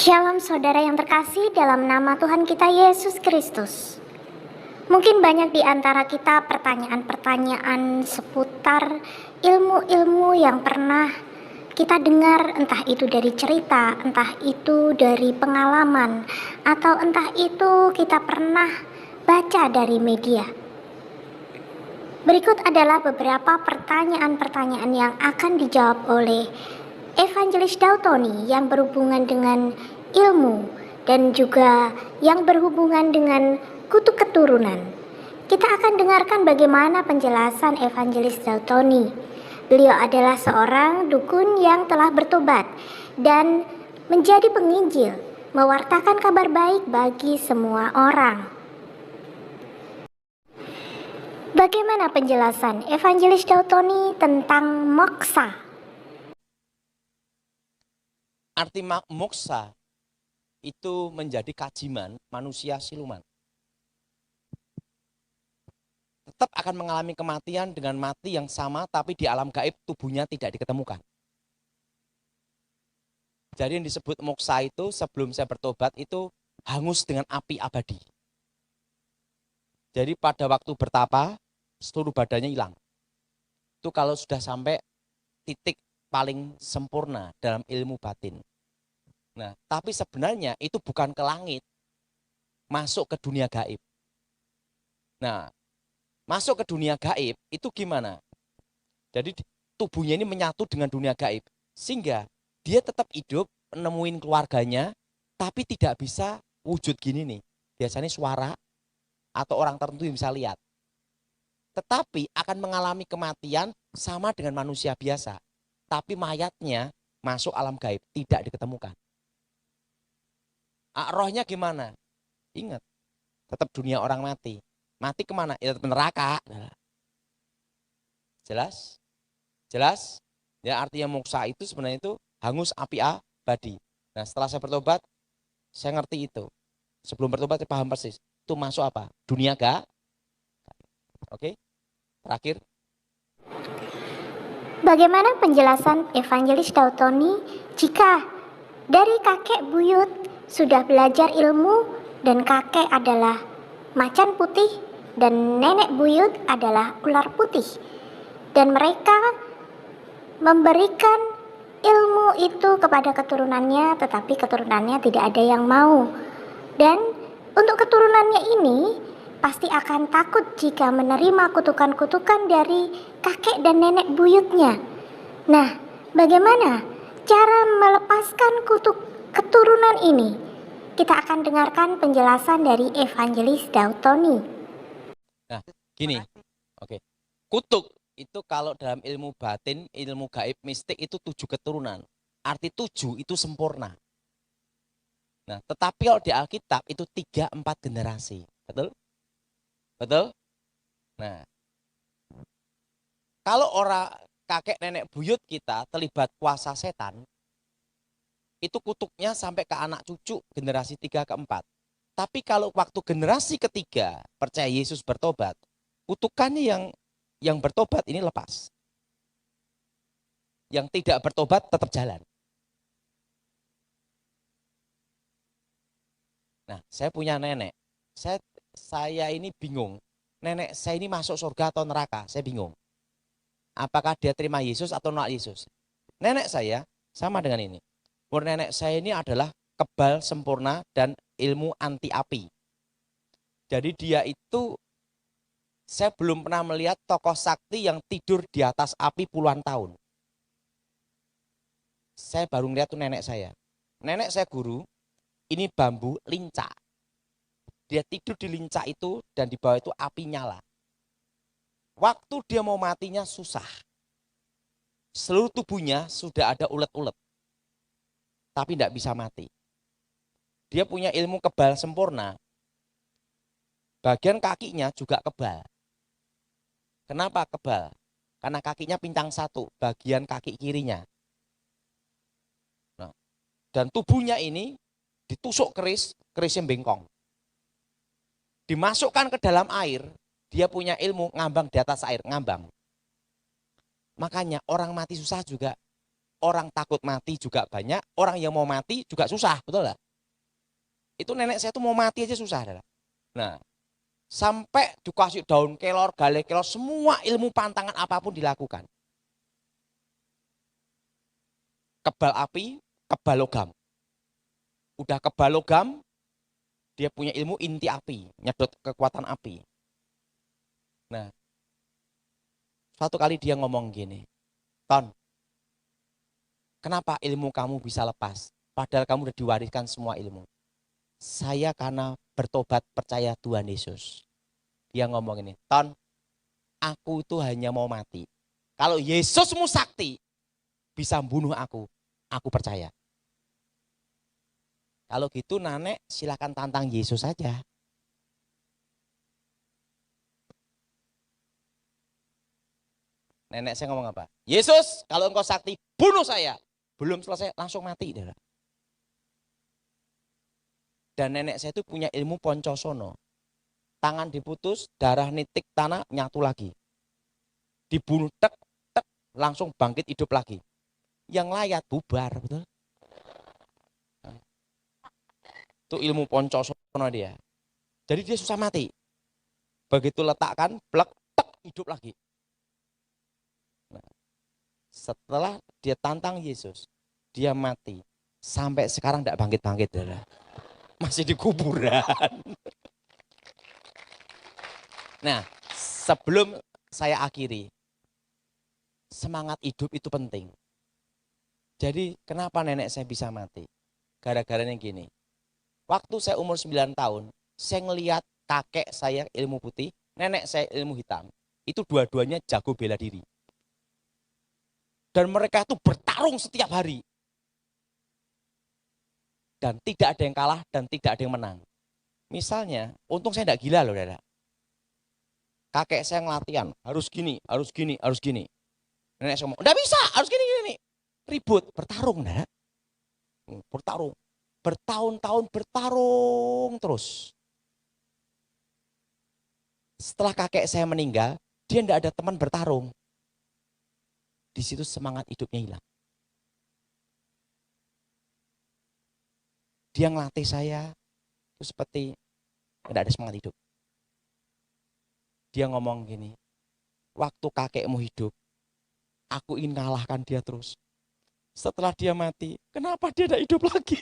Shalom saudara yang terkasih dalam nama Tuhan kita Yesus Kristus. Mungkin banyak di antara kita pertanyaan-pertanyaan seputar ilmu-ilmu yang pernah kita dengar, entah itu dari cerita, entah itu dari pengalaman, atau entah itu kita pernah baca dari media. Berikut adalah beberapa pertanyaan-pertanyaan yang akan dijawab oleh Evangelis Dautoni yang berhubungan dengan ilmu dan juga yang berhubungan dengan kutuk keturunan. Kita akan dengarkan bagaimana penjelasan Evangelis Dautoni. Beliau adalah seorang dukun yang telah bertobat dan menjadi penginjil, mewartakan kabar baik bagi semua orang. Bagaimana penjelasan Evangelis Dautoni tentang moksa? Arti moksa itu menjadi kajiman manusia siluman. Tetap akan mengalami kematian dengan mati yang sama, tapi di alam gaib tubuhnya tidak diketemukan. Jadi yang disebut moksa itu sebelum saya bertobat itu hangus dengan api abadi. Jadi pada waktu bertapa seluruh badannya hilang. Itu kalau sudah sampai titik paling sempurna dalam ilmu batin. Nah, tapi sebenarnya itu bukan ke langit, masuk ke dunia gaib. Nah, masuk ke dunia gaib itu gimana? Jadi tubuhnya ini menyatu dengan dunia gaib, sehingga dia tetap hidup, nemuin keluarganya, tapi tidak bisa wujud gini nih. Biasanya suara atau orang tertentu yang bisa lihat. Tetapi akan mengalami kematian sama dengan manusia biasa. Tapi mayatnya masuk alam gaib, tidak diketemukan. Rohnya gimana? Ingat, tetap dunia orang mati. Mati kemana? Ya tetap neraka. Jelas? Jelas? Ya artinya moksa itu sebenarnya itu hangus api abadi. Nah setelah saya bertobat, saya ngerti itu. Sebelum bertobat saya paham persis. Itu masuk apa? Dunia gaib. Oke? Terakhir. Bagaimana penjelasan Evangelis Dautoni jika dari kakek buyut sudah belajar ilmu dan kakek adalah macan putih dan nenek buyut adalah ular putih, dan mereka memberikan ilmu itu kepada keturunannya, tetapi keturunannya tidak ada yang mau, dan untuk keturunannya ini pasti akan takut jika menerima kutukan-kutukan dari kakek dan nenek buyutnya. Nah, bagaimana cara melepaskan kutuk keturunan ini? Kita akan dengarkan penjelasan dari Evangelis Dautoni. Nah, gini. Oke. Kutuk itu kalau dalam ilmu batin, ilmu gaib, mistik itu 7 keturunan. Arti 7 itu sempurna. Nah, tetapi kalau di Alkitab itu 3-4 generasi. Betul? Betul? Nah, kalau orang kakek nenek buyut kita terlibat kuasa setan, itu kutuknya sampai ke anak cucu generasi 3-4. Tapi kalau waktu generasi ketiga percaya Yesus bertobat, kutukannya yang bertobat ini lepas. Yang tidak bertobat tetap jalan. Nah, saya punya nenek. Saya ini bingung. Nenek saya ini masuk surga atau neraka? Saya bingung. Apakah dia terima Yesus atau nolak Yesus? Nenek saya sama dengan ini. Umur nenek saya ini adalah kebal sempurna dan ilmu anti api. Jadi dia itu, saya belum pernah melihat tokoh sakti yang tidur di atas api puluhan tahun. Saya baru melihat tuh nenek saya. Nenek saya guru, ini bambu lincah. Dia tidur di lincah itu dan di bawah itu api nyala. Waktu dia mau matinya susah. Seluruh tubuhnya sudah ada ulet-ulet. Tapi tidak bisa mati. Dia punya ilmu kebal sempurna. Bagian kakinya juga kebal. Kenapa kebal? Karena kakinya pincang satu, bagian kaki kirinya. Nah, dan tubuhnya ini ditusuk kerisnya bengkong. Dimasukkan ke dalam air, dia punya ilmu ngambang di atas air, ngambang. Makanya orang mati susah juga Orang takut mati juga banyak, orang yang mau mati juga susah, betul nggak? Itu nenek saya tuh mau mati aja susah. Adalah. Nah, sampai dikasih daun kelor, gale kelor, semua ilmu pantangan apapun dilakukan. Kebal api, kebal logam. Udah kebal logam, dia punya ilmu inti api, nyedot kekuatan api. Nah, suatu kali dia ngomong gini, Ton, kenapa ilmu kamu bisa lepas? Padahal kamu udah diwariskan semua ilmu. Saya karena bertobat percaya Tuhan Yesus. Dia ngomong ini, Ton, aku itu hanya mau mati. Kalau Yesusmu sakti, bisa bunuh aku percaya. Kalau gitu Nanek silakan tantang Yesus saja. Nenek saya ngomong apa? Yesus, kalau engkau sakti, bunuh saya. Belum selesai, langsung mati. Dan nenek saya itu punya ilmu poncosono. Tangan diputus, darah nitik tanah, nyatu lagi. Dibunuh, tek, tek, langsung bangkit hidup lagi. Yang layat bubar, betul? Itu ilmu poncosono dia. Jadi dia susah mati. Begitu letakkan, plek, tek, hidup lagi. Nah, setelah dia tantang Yesus, dia mati. Sampai sekarang tidak bangkit-bangkit. Masih di kuburan. Nah, sebelum saya akhiri, semangat hidup itu penting. Jadi kenapa nenek saya bisa mati? Gara-garanya gini. Waktu saya umur 9 tahun, saya ngelihat kakek saya ilmu putih, nenek saya ilmu hitam. Itu dua-duanya jago bela diri. Dan mereka itu bertarung setiap hari. Dan tidak ada yang kalah dan tidak ada yang menang. Misalnya, untung saya tidak gila loh, Dada. Kakek saya ngelatihan, harus gini, harus gini, harus gini. Nenek saya ngomong, enggak bisa, harus gini, gini. Ribut, bertarung, Dada. Bertarung. Bertahun-tahun bertarung terus. Setelah kakek saya meninggal, dia tidak ada teman bertarung. Di situ semangat hidupnya hilang. Dia ngelatih saya, itu seperti tidak ada semangat hidup. Dia ngomong gini, waktu kakekmu hidup, aku ingin kalahkan dia terus. Setelah dia mati, kenapa dia tidak hidup lagi?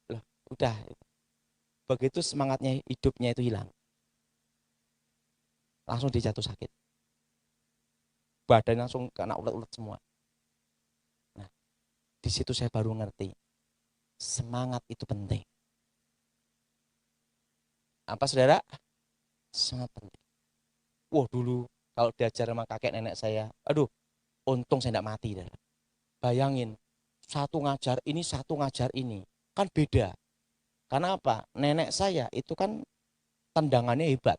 Loh, udah. Begitu semangatnya hidupnya itu hilang. Langsung dia jatuh sakit. Badan langsung kena ulet-ulet semua. Nah, di situ saya baru ngerti. Semangat itu penting. Apa saudara? Sangat penting. Wah dulu kalau diajar sama kakek nenek saya, aduh untung saya tidak mati. Bayangin, satu ngajar ini, satu ngajar ini. Kan beda. Karena apa? Nenek saya itu kan tendangannya hebat.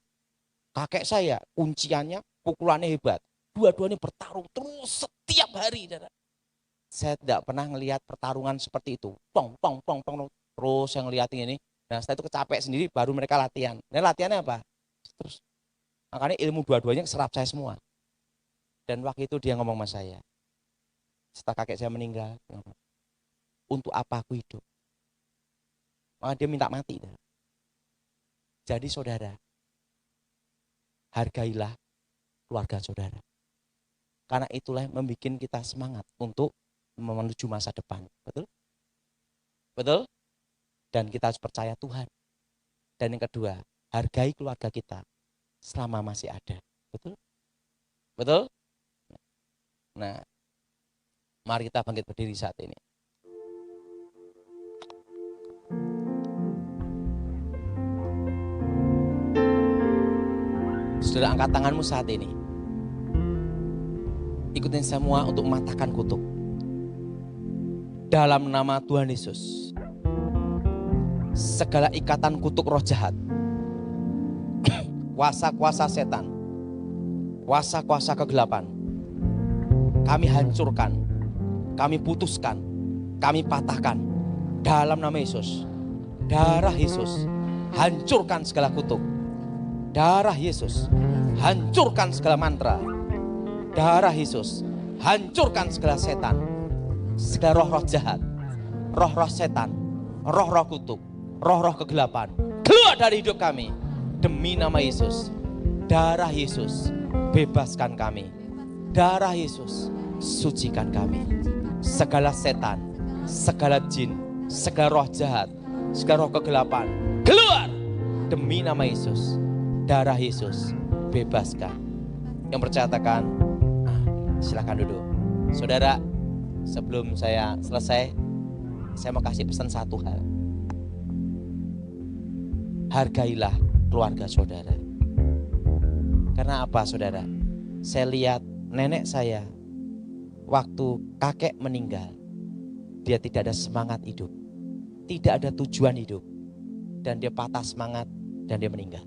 Kakek saya kunciannya, pukulannya hebat. Dua-duanya bertarung terus setiap hari. Saya tidak pernah ngelihat pertarungan seperti itu. Pong, pong, pong, pong. Terus yang ngeliatin ini. Nah setelah itu kecapek sendiri baru mereka latihan. Dan latihannya apa? Terus. Makanya ilmu dua-duanya serap saya semua. Dan waktu itu dia ngomong sama saya. Setelah kakek saya meninggal. Untuk apa aku hidup? Maka dia minta mati. Jadi saudara. Hargailah keluarga saudara. Karena itulah yang membuat kita semangat untuk menuju masa depan. Betul? Betul? Dan kita harus percaya Tuhan. Dan yang kedua, hargai keluarga kita selama masih ada. Betul? Betul? Nah, mari kita bangkit berdiri saat ini. Saudara, angkat tanganmu saat ini. Ikutin semua untuk mematahkan kutuk. Dalam nama Tuhan Yesus, segala ikatan kutuk roh jahat, kuasa-kuasa setan, kuasa-kuasa kegelapan, kami hancurkan, kami putuskan, kami patahkan. Dalam nama Yesus, darah Yesus, hancurkan segala kutuk. Darah Yesus, hancurkan segala mantra. Darah Yesus, hancurkan segala setan. segala roh-roh jahat, roh-roh setan, roh-roh kutuk, roh-roh kegelapan, keluar dari hidup kami. Demi nama Yesus, darah Yesus, bebaskan kami. Darah Yesus, sucikan kami. Segala setan, segala jin, segala roh jahat, segala roh kegelapan, keluar. Demi nama Yesus, darah Yesus, bebaskan. Yang percaya katakan, silakan duduk. Saudara, sebelum saya selesai, saya mau kasih pesan satu hal. Hargailah keluarga saudara. Karena apa saudara? Saya lihat nenek saya, waktu kakek meninggal, dia tidak ada semangat hidup, tidak ada tujuan hidup, dan dia patah semangat dan dia meninggal.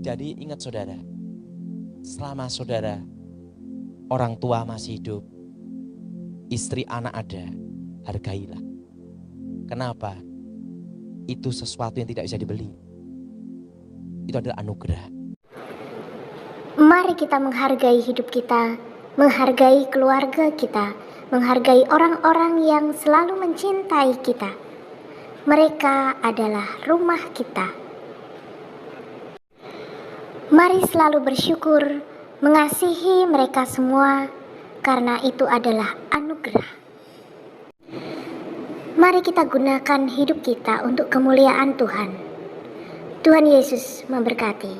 Jadi ingat saudara, selama saudara orang tua masih hidup, istri anak ada, hargailah. Kenapa? Itu sesuatu yang tidak bisa dibeli. Itu adalah anugerah. Mari kita menghargai hidup kita, menghargai keluarga kita, menghargai orang-orang yang selalu mencintai kita. Mereka adalah rumah kita. Mari selalu bersyukur, mengasihi mereka semua, karena itu adalah anugerah. Mari kita gunakan hidup kita untuk kemuliaan Tuhan. Tuhan Yesus memberkati.